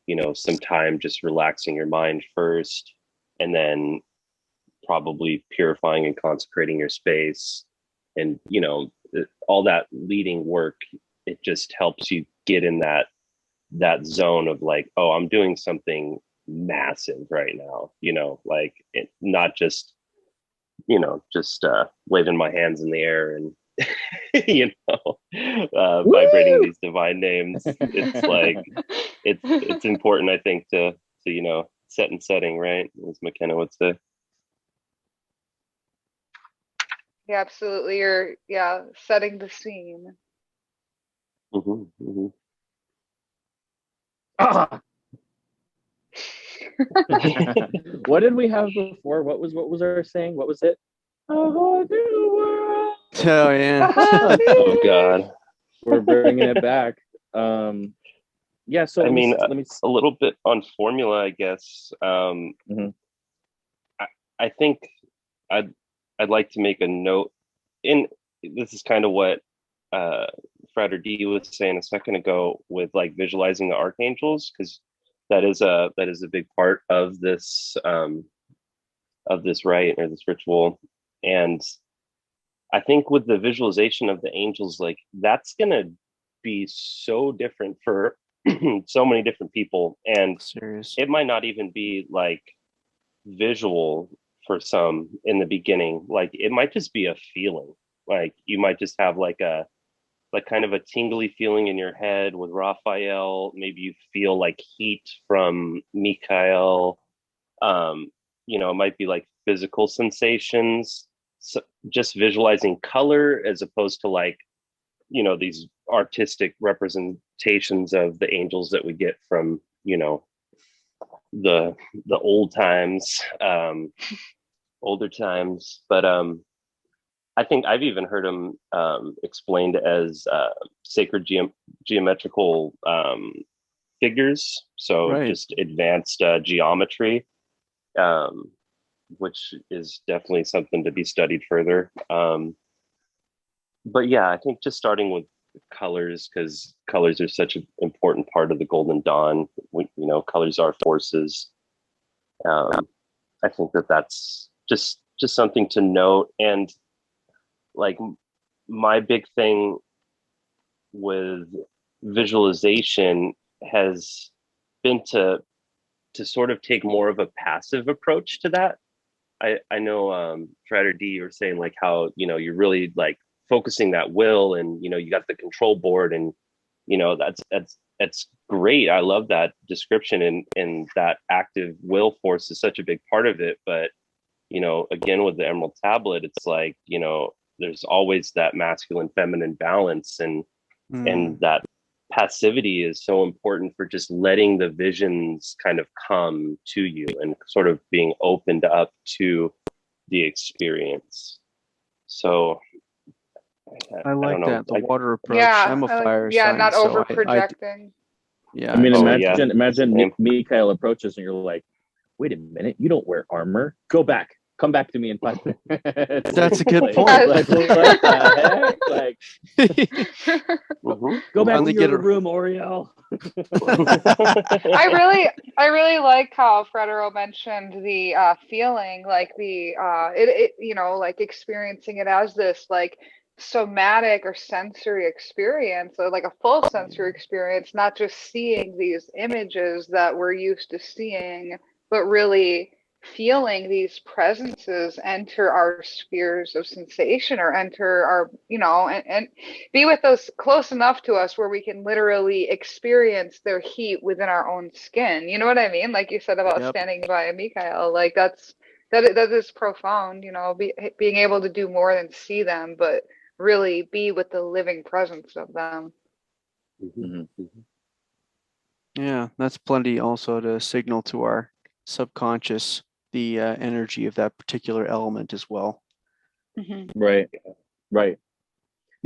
you know, some time just relaxing your mind first, and then probably purifying and consecrating your space, and, you know, all that leading work. It just helps you get in that zone of like, oh, I'm doing something massive right now, you know, like not just, you know, just waving my hands in the air and you know, vibrating these divine names. It's like it's important, I think, to you know, set and setting, right, as McKenna would say. Yeah, absolutely. You're setting the scene. Mm-hmm, mm-hmm. What did we have before? What was our saying? What was it? A whole new world. Oh yeah. Oh God. We're bringing it back. Yeah. So I mean, let me. a little bit on formula, I guess. Mm-hmm. I think I'd like to make a note. In this is kind of what Frater D was saying a second ago with like visualizing the archangels, because that is a big part of this rite or this ritual. And I think with the visualization of the angels, like, that's gonna be so different for so many different people, and Serious. it might not even be like visual for some in the beginning. Like, it might just be a feeling. Like, you might just have like kind of a tingly feeling in your head with Raphael. Maybe you feel like heat from Michael. You know, it might be like physical sensations. So just visualizing color as opposed to, like, you know, these artistic representations of the angels that we get from, you know, the old times, older times. But I think I've even heard them explained as sacred geometrical figures. So Right. just advanced geometry, which is definitely something to be studied further. But yeah, I think just starting with colors, because colors are such an important part of the Golden Dawn. You know, colors are forces. I think that's just something to note. And like, my big thing with visualization has been to sort of take more of a passive approach to that. I know, Frater D, you were saying like how, you know, you're really like focusing that will, and, you know, you got the control board, and, you know, that's great. I love that description, and that active will force is such a big part of it. But, you know, again, with the Emerald Tablet, it's like, you know, there's always that masculine feminine balance, and that passivity is so important for just letting the visions kind of come to you and sort of being opened up to the experience. So I like that, the water approach. Yeah, I'm a fire yeah, sign, not so over projecting. I mean, Oh, imagine Mikhail approaches and you're like, wait a minute, you don't wear armor. Come back to me in 5 minutes. That's a good like, point. Like, what the heck? Like, Mm-hmm. go back to Finally get your it. room, Oriel. I really like how Fredero mentioned the feeling, like the it you know, like experiencing it as this like somatic or sensory experience, or like a full sensory experience, not just seeing these images that we're used to seeing, but really feeling these presences enter our spheres of sensation or enter our, and be with us close enough to us where we can literally experience their heat within our own skin. You know what I mean? Like you said about standing by Mikhail, like that is profound, being able to do more than see them, but really be with the living presence of them. Yeah, that's plenty also to signal to our subconscious the energy of that particular element as well. Right.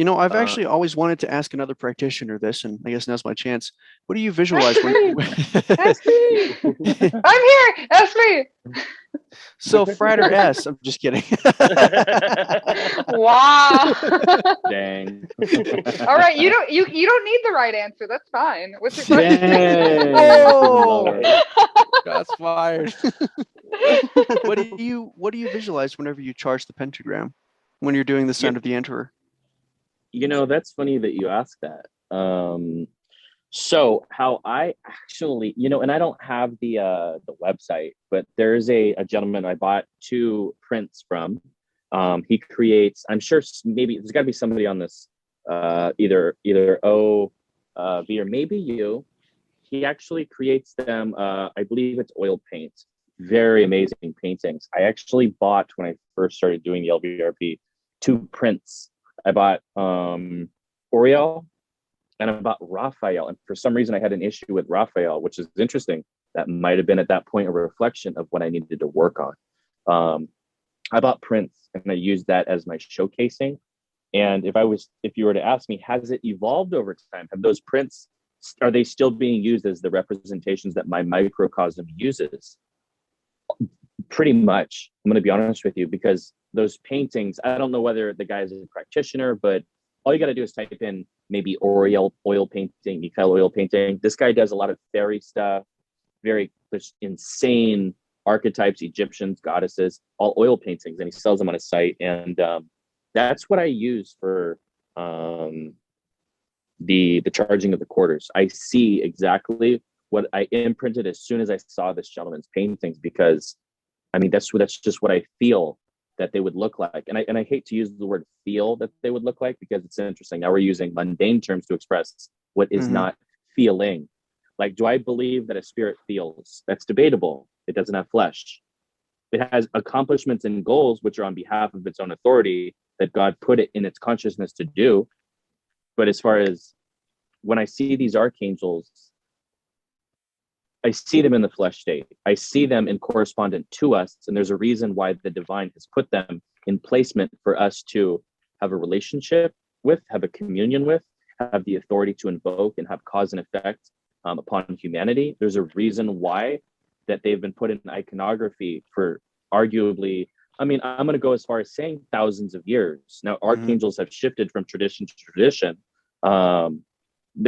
I've actually always wanted to ask another practitioner this, and I guess now's my chance. What do you visualize when Ask me. I'm here. Ask me. So Frater S, I'm just kidding. Wow. Dang. All right, you don't need the right answer. That's fine. What's your question? Dang. Oh, shots fired. What do you visualize whenever you charge the pentagram when you're doing the Sound of the Enterer? That's funny that you ask that. So how I actually, and I don't have the website, but there's a gentleman I bought 2 prints from. He creates, I'm sure maybe there's got to be somebody on this, either O, V, or maybe you. He actually creates them. I believe it's oil paint. Very amazing paintings. I actually bought, when I first started doing the LBRP, 2 prints. I bought Oriel and I bought Raphael. And for some reason, I had an issue with Raphael, which is interesting. That might have been at that point a reflection of what I needed to work on. I bought prints and I used that as my showcasing. And if you were to ask me, has it evolved over time? Have those prints, are they still being used as the representations that my microcosm uses? Pretty much. I'm going to be honest with you, because those paintings, I don't know whether the guy is a practitioner, but all you got to do is type in maybe Oriel oil painting, Mikhail oil painting. This guy does a lot of fairy stuff, very insane archetypes, Egyptians, goddesses, all oil paintings, and he sells them on his site. And that's what I use for the charging of the quarters. I see exactly what I imprinted as soon as I saw this gentleman's paintings, because that's just what I feel that they would look like. And I hate to use the word feel that they would look like, because it's interesting. Now we're using mundane terms to express what is not feeling. Like, do I believe that a spirit feels? That's debatable. It doesn't have flesh. It has accomplishments and goals, which are on behalf of its own authority that God put it in its consciousness to do. But as far as when I see these archangels, I see them in the flesh state. I see them in correspondent to us. And there's a reason why the divine has put them in placement for us to have a relationship with, have a communion with, have the authority to invoke and have cause and effect upon humanity. There's a reason why that they've been put in iconography for arguably, I'm going to go as far as saying thousands of years. Now, archangels have shifted from tradition to tradition.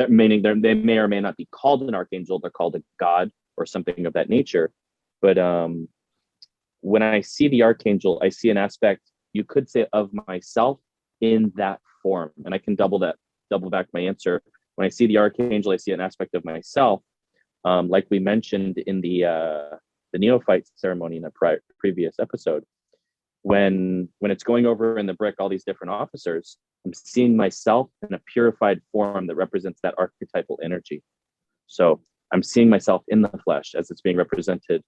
Meaning they may or may not be called an archangel, they're called a god or something of that nature. But when I see the archangel, I see an aspect, you could say, of myself in that form. And I can double back my answer. When I see the archangel, I see an aspect of myself, like we mentioned in the neophyte ceremony in a previous episode. When it's going over in the brick, all these different officers, I'm seeing myself in a purified form that represents that archetypal energy. So I'm seeing myself in the flesh as it's being represented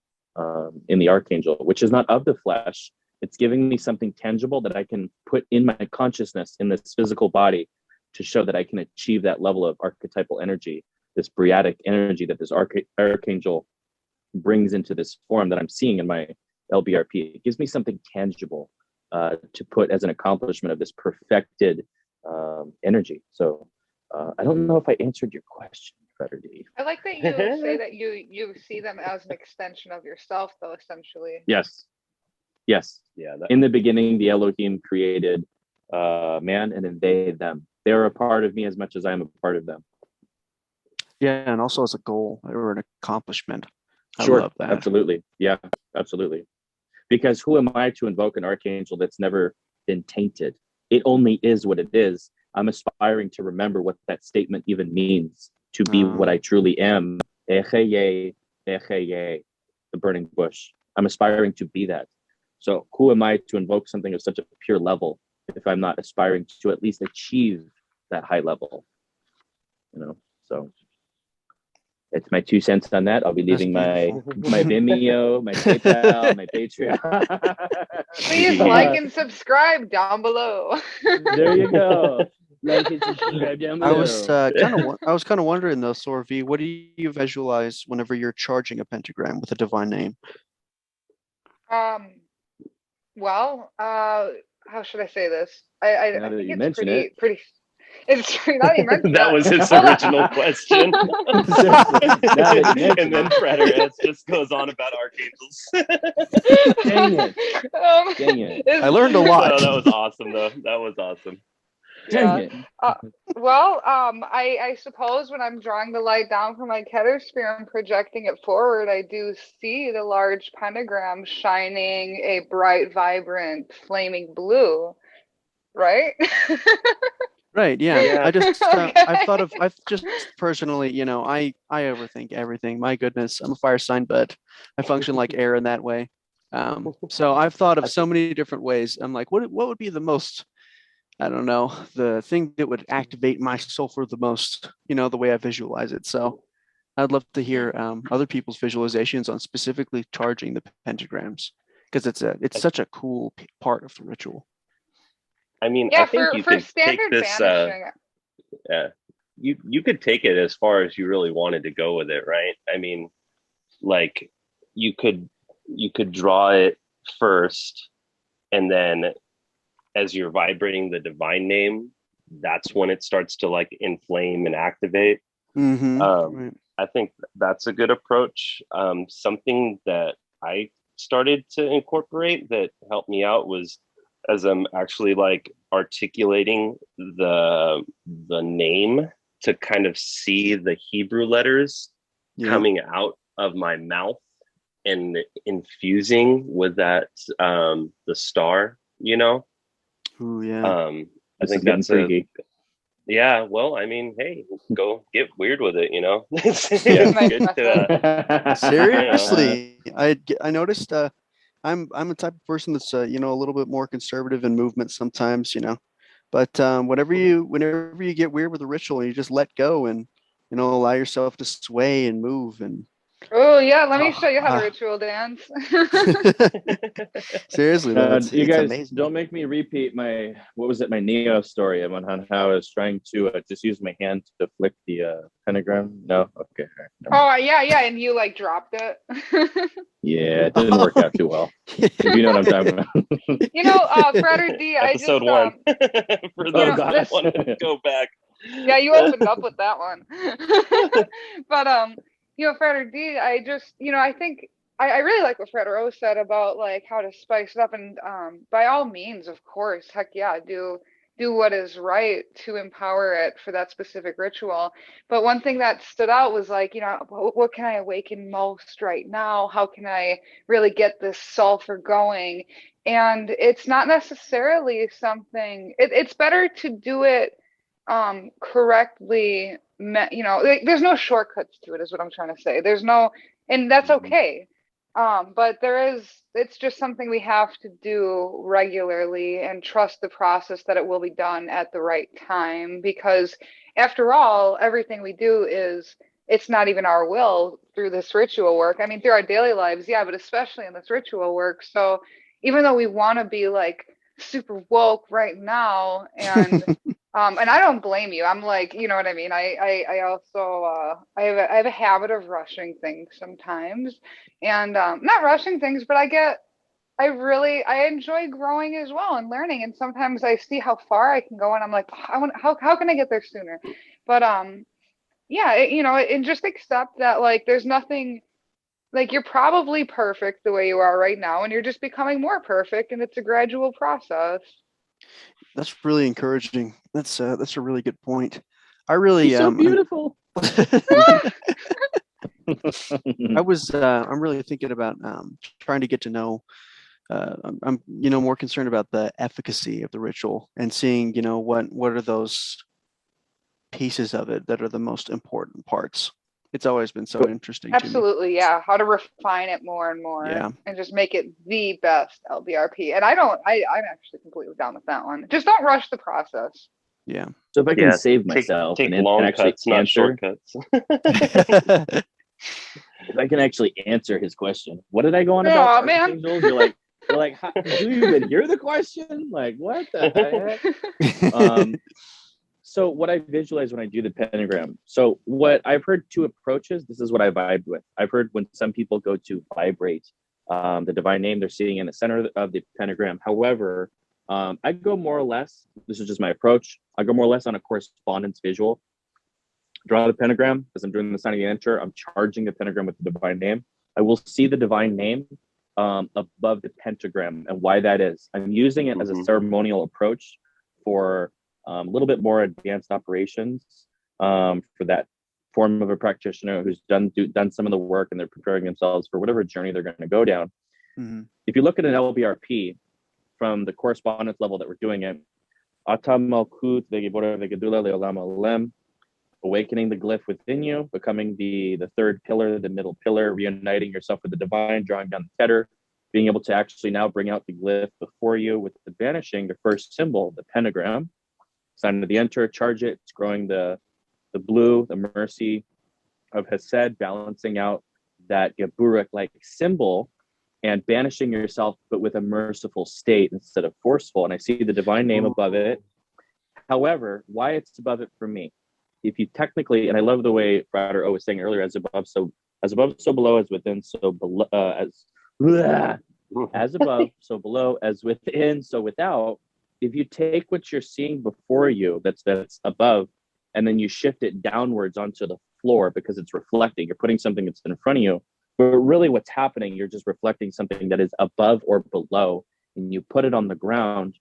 in the archangel, which is not of the flesh. It's giving me something tangible that I can put in my consciousness in this physical body to show that I can achieve that level of archetypal energy, this Briatic energy that this archangel brings into this form that I'm seeing in my LBRP. It gives me something tangible to put as an accomplishment of this perfected energy. So I don't know if I answered your question, Frederick. I like that you say that you see them as an extension of yourself, though, essentially. Yes. Yeah. In the beginning, the Elohim created man, and then they, them. They're a part of me as much as I am a part of them. Yeah, and also as a goal or an accomplishment. I Sure, love that. Absolutely. Yeah, absolutely. Because who am I to invoke an archangel that's never been tainted? It only is what it is. I'm aspiring to remember what that statement even means, to be what I truly am. Echeye, the burning bush. I'm aspiring to be that. So who am I to invoke something of such a pure level if I'm not aspiring to at least achieve that high level? So it's my 2 cents on that. I'll be leaving my Vimeo, my PayPal, my Patreon. Please like and subscribe down below. There you go. Like and subscribe down below. I was kind of wondering though, Sora V, what do you visualize whenever you're charging a pentagram with a divine name? Well, how should I say this? I think it's pretty. It's not even mentioned. That was his original question. And then Frederik just goes on about archangels. Dang it. Dang it. I learned a lot. Oh, that was awesome, though. That was awesome. Dang it. I suppose when I'm drawing the light down from my Keter sphere and projecting it forward, I do see the large pentagram shining a bright, vibrant, flaming blue, right? Right. Yeah. Okay. I've just personally, I overthink everything. My goodness, I'm a fire sign, but I function like air in that way. So I've thought of so many different ways. I'm like, what would be the most, I don't know, the thing that would activate my sulfur the most, the way I visualize it. So I'd love to hear other people's visualizations on specifically charging the pentagrams, because it's such a cool part of the ritual. I mean, yeah, I think you could take this. You could take it as far as you really wanted to go with it, right? I mean, like you could draw it first, and then as you're vibrating the divine name, that's when it starts to like inflame and activate. Right. I think that's a good approach. Something that I started to incorporate that helped me out was, as I'm actually like articulating the name, to kind of see the Hebrew letters coming out of my mouth and infusing with that the star, Ooh, yeah. I think that's yeah, well, I mean, hey, go get weird with it, Seriously, I noticed I'm the type of person that's a little bit more conservative in movement sometimes, but whenever you get weird with a ritual, you just let go and allow yourself to sway and move. And oh yeah, let me show you how to ritual dance. Seriously, you guys amazing. Don't make me repeat my Neo story on how I was trying to just use my hand to flick the pentagram. No, okay. Oh yeah, and you like dropped it. Yeah, it didn't work out too well. If you know what I'm talking about. Frederik D, episode 1. For those that want to go back. Yeah, you opened up with that one. But Frederik D, I think I really like what Frederik said about like how to spice it up, and by all means, of course, heck yeah, do what is right to empower it for that specific ritual. But one thing that stood out was like, what can I awaken most right now? How can I really get this sulfur going? And it's not necessarily something, it's better to do it correctly. There's no shortcuts to it, is what I'm trying to say. And that's okay. But it's just something we have to do regularly and trust the process that it will be done at the right time, because after all, everything we do it's not even our will through this ritual work. I mean, through our daily lives, yeah, but especially in this ritual work. So even though we want to be like super woke right now, and I don't blame you. I'm like, you know what I mean? I also I have a habit of rushing things sometimes, and not rushing things, but I enjoy growing as well and learning. And sometimes I see how far I can go, and I'm like, how can I get there sooner? But yeah, and just accept that like there's nothing, like you're probably perfect the way you are right now, and you're just becoming more perfect, and it's a gradual process. That's really encouraging. That's a really good point. I really He's so beautiful. I'm really thinking about trying to get to know. I'm more concerned about the efficacy of the ritual and seeing what are those pieces of it that are the most important parts. It's always been so interesting to me. Absolutely, yeah. How to refine it more and more, and just make it the best LBRP. And I'm actually completely down with that one. Just don't rush the process. Yeah. So if I can save myself take and long actually cuts, not answer, shortcuts. if I can actually answer his question, what did I go on about? Man. Archangels? You're like, do you even hear the question? Like, what the heck? So what I visualize when I do the pentagram. So what I've heard two approaches. This is what I vibed with. I've heard when some people go to vibrate the divine name, they're sitting in the center of the pentagram. However, I go more or less, this is just my approach, I go more or less on a correspondence visual. Draw the pentagram. As I'm doing the sign of the enter, I'm charging the pentagram with the divine name. I will see the divine name above the pentagram, and why that is. I'm using it as a ceremonial approach for a little bit more advanced operations for that form of a practitioner who's done some of the work and they're preparing themselves for whatever journey they're going to go down. If you look at an LBRP from the correspondence level that we're doing it, awakening the glyph within you, becoming the third pillar, the middle pillar, reuniting yourself with the divine, drawing down the keter, being able to actually now bring out the glyph before you with the banishing, the first symbol, the pentagram. Sign of the enter, charge it. It's growing the blue, the mercy of Hesed, balancing out that Geburik-like symbol and banishing yourself, but with a merciful state instead of forceful. And I see the divine name above it. However, why it's above it for me? If you technically, and I love the way Frater O was saying earlier, as above, so below, as within, so below, as above, so below, as within, so without. If you take what you're seeing before you, that's above, and then you shift it downwards onto the floor because it's reflecting, you're putting something that's in front of you, but really what's happening, you're just reflecting something that is above or below, and you put it on the ground,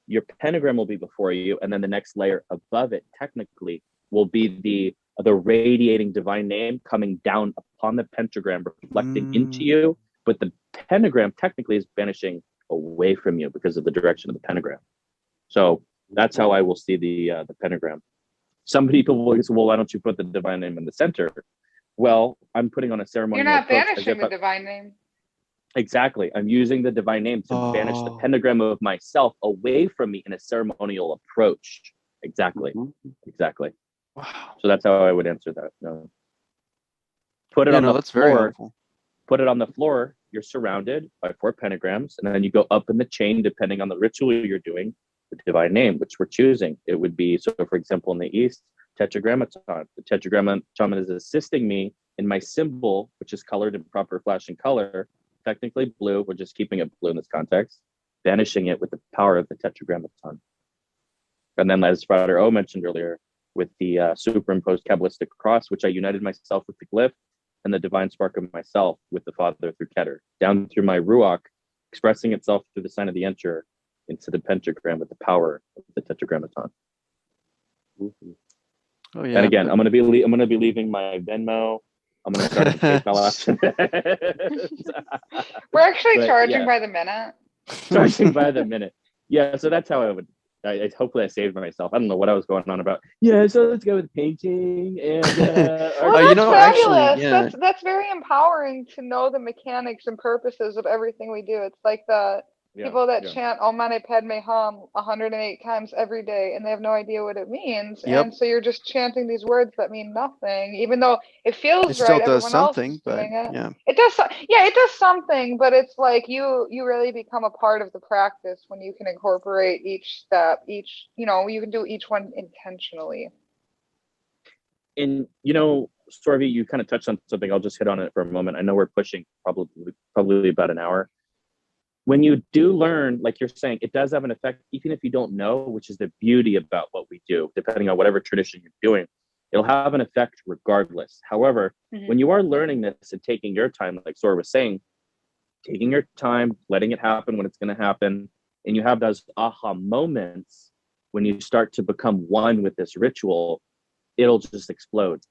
your pentagram will be before you, and then the next layer above it technically will be the radiating divine name coming down upon the pentagram, reflecting into you, but the pentagram technically is vanishing away from you because of the direction of the pentagram. So that's how I will see the pentagram. Some people will say, well, why don't you put the divine name in the center? Well, I'm putting on a ceremonial You're not approach banishing the divine name. Exactly. I'm using the divine name to banish the pentagram of myself away from me in a ceremonial approach. Exactly. Exactly. Wow. So that's how I would answer that. No. Put it on the that's very floor. helpful. Put it on the floor. You're surrounded by 4 pentagrams, and then you go up in the chain depending on the ritual you're doing. The divine name, which we're choosing, it would be, so for example, in the East, Tetragrammaton. The Tetragrammaton is assisting me in my symbol, which is colored in proper flashing color, technically blue. We're just keeping it blue in this context, banishing it with the power of the Tetragrammaton. And then, as Frater O mentioned earlier, with the superimposed Kabbalistic cross, which I united myself with the glyph and the divine spark of myself with the Father through Keter, down through my Ruach, expressing itself through the sign of the Enter into the pentagram with the power of the Tetragrammaton. Oh yeah. And again, I'm gonna be leaving my Venmo. I'm gonna start a PayPal option. We're actually charging by the minute. Charging by the minute. Yeah, so that's how I would. Hopefully I saved myself. I don't know what I was going on about. Yeah, so let's go with painting and. Well, that's fabulous. Actually, that's very empowering to know the mechanics and purposes of everything we do. It's like the people that chant Om Mani Padme Hum 108 times every day, and they have no idea what it means. Yep. And so you're just chanting these words that mean nothing, even though it feels it still right. does Everyone something, else is but doing it. yeah. It does. Yeah, it does something, but it's like you really become a part of the practice when you can incorporate each step, you can do each one intentionally. And Storvy, you kind of touched on something. I'll just hit on it for a moment. I know we're pushing probably about an hour. When you do learn, like you're saying, it does have an effect, even if you don't know, which is the beauty about what we do, depending on whatever tradition you're doing, it'll have an effect regardless. However, when you are learning this and taking your time, like Sora was saying, taking your time, letting it happen when it's going to happen, and you have those aha moments when you start to become one with this ritual, it'll just explode.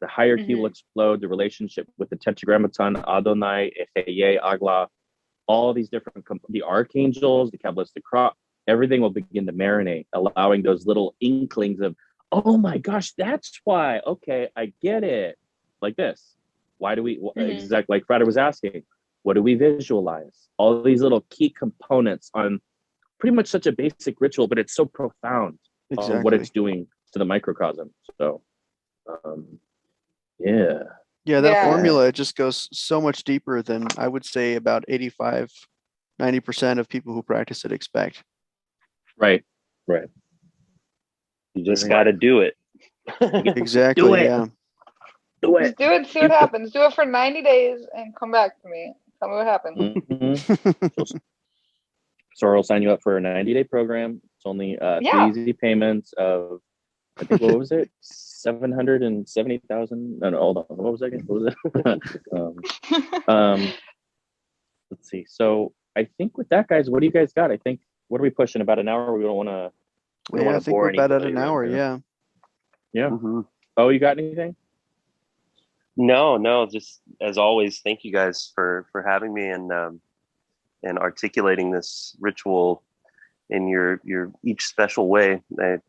The hierarchy will explode, the relationship with the Tetragrammaton, Adonai, Echeye, Agla, all these different, the archangels, the Kabbalistic cross, everything will begin to marinate, allowing those little inklings of, oh my gosh, that's why. Okay, I get it. like this. Why do we, Mhm. exactly like Freda was asking, what do we visualize? All these little key components on pretty much such a basic ritual, but it's so profound on what Exactly. it's doing to the microcosm. So, yeah. Yeah, that Yeah. formula, it just goes so much deeper than I would say about 85, 90% of people who practice it expect. Right. Right. You just got to do it. Exactly. Do it. Yeah. Do Just it. do it, see what happens. Do it for 90 days and come back to me. Tell me what happens. Mhm. Sora will sign you up for a 90-day program. It's only Yeah. 3 easy payments of, I think, what was it? 770,000. No, hold on. What was that again? What was it? Let's see. So I think with that, guys, what do you guys got? I think, what are we pushing? About an hour? We don't want to. Yeah, I think we're about at an hour. Yeah. Yeah. Mhm. Oh, you got anything? No, just as always, thank you guys for having me and articulating this ritual in your each special way.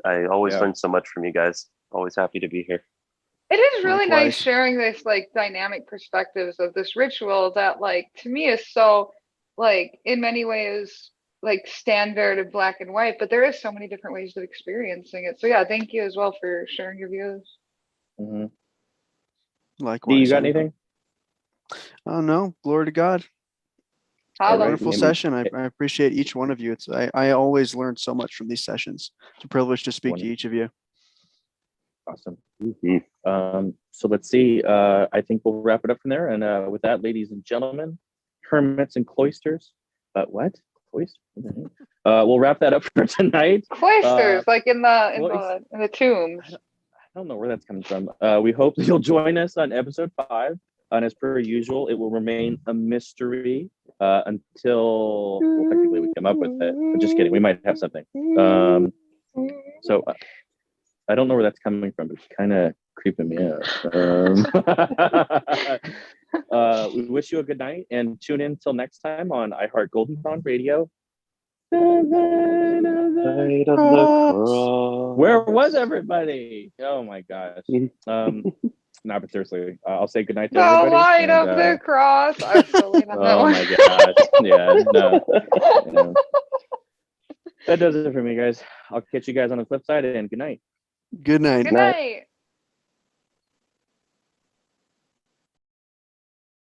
I always learn so much from you guys. Always happy to be here. It is really nice Likewise. sharing this like dynamic perspectives of this ritual that like to me is so like in many ways like standard and black and white, but there is so many different ways of experiencing it. So yeah, thank you as well for sharing your views. Mm-hmm. Likewise. Do you got anything? Oh no, glory to God. Holla. Right. Wonderful Maybe- session. I appreciate each one of you. I always learn so much from these sessions. It's a privilege to speak to each of you. Awesome. Mhm. So let's see. I think we'll wrap it up from there. And with that, ladies and gentlemen, hermits and cloisters. What? Cloisters? We'll wrap that up for tonight. Cloisters, like in the tombs. I don't know where that's coming from. We hope you'll join us on episode 5. And as per usual, it will remain a mystery until technically we come up with it. But just kidding. We might have something. So I don't know where that's coming from. It's kind of creeping me out. We wish you a good night and tune in till next time on iHeart Golden Dawn Radio. Light of the cross. Where was everybody? Oh my gosh. No, but seriously, I'll say goodnight to The everybody. light of the cross. I'm so late on that Oh one. my gosh. Yeah, no. Yeah. That does it for me, guys. I'll catch you guys on the flip side and good night. Good night. Good night.